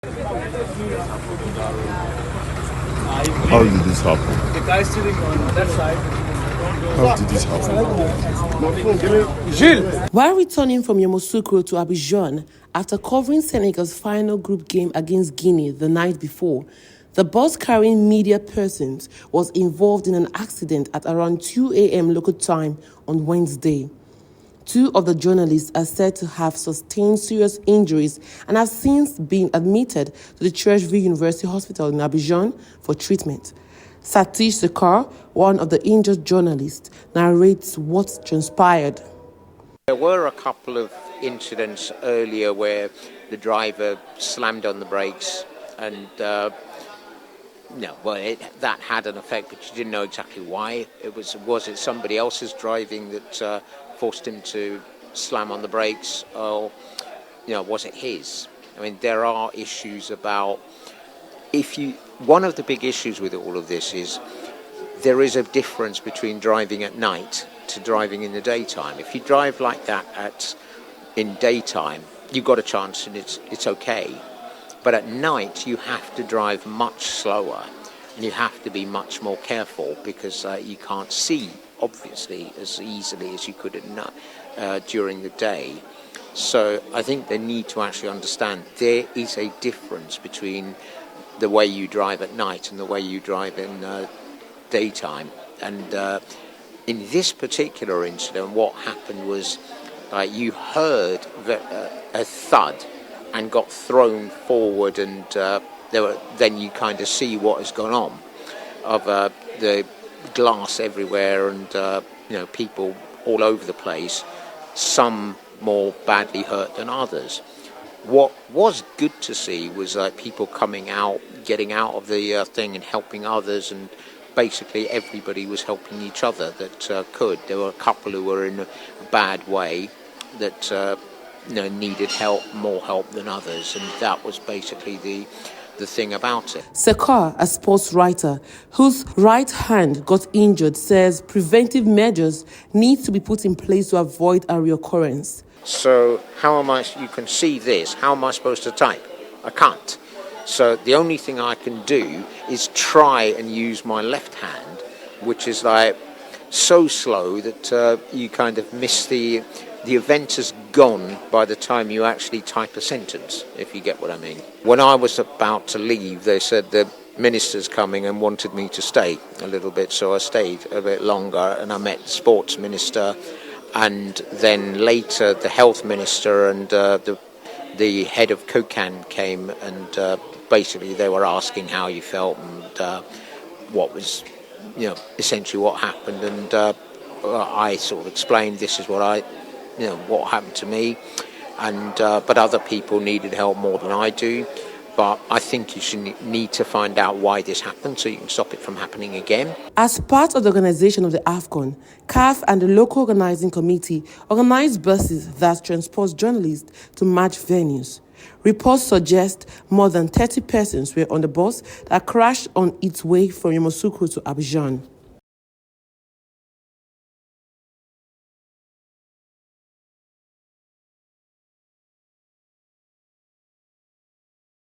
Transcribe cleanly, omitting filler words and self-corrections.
How did this happen? The guy sitting on that side. How did this happen? While returning from Yamoussoukro to Abidjan after covering Senegal's final group game against Guinea the night before, the bus carrying media persons was involved in an accident at around 2 a.m. local time on Wednesday. Two of the journalists are said to have sustained serious injuries and have since been admitted to the Treichville University Hospital in Abidjan for treatment. Satish Sekar, one of the injured journalists, narrates what transpired. There were a couple of incidents earlier where the driver slammed on the brakes and that had an effect, but you didn't know exactly why. Was it somebody else's driving that forced him to slam on the brakes, or was it his? I mean, there are issues about one of the big issues with all of this is there is a difference between driving at night to driving in the daytime. If you drive like that in daytime, you've got a chance and it's okay. But at night, you have to drive much slower and you have to be much more careful because you can't see, obviously, as easily as you could at night during the day. So I think they need to actually understand there is a difference between the way you drive at night and the way you drive in daytime. And in this particular incident, what happened was you heard a thud and got thrown forward, and then you kind of see what has gone on of the glass everywhere and people all over the place, some more badly hurt than others. What was good to see was people coming out, getting out of the thing and helping others, and basically everybody was helping each other that could. There were a couple who were in a bad way that needed more help than others, and that was basically the thing about it. Sekar, a sports writer whose right hand got injured, says preventive measures need to be put in place to avoid a reoccurrence. So you can see this, how am I supposed to type? I can't. So the only thing I can do is try and use my left hand, which is like so slow that you kind of miss the event has gone by the time you actually type a sentence, if you get what I mean. When I was about to leave, they said the minister's coming and wanted me to stay a little bit, so I stayed a bit longer and I met the sports minister and then later the health minister and the head of COCAN came, and basically they were asking how you felt and what was, essentially what happened, and I sort of explained this is what what happened to me, and but other people needed help more than I do. But I think you should need to find out why this happened so you can stop it from happening again. As part of the organization of the AFCON, CAF and the local organizing committee organized buses that transport journalists to match venues. Reports suggest more than 30 persons were on the bus that crashed on its way from Yamoussoukro to Abidjan.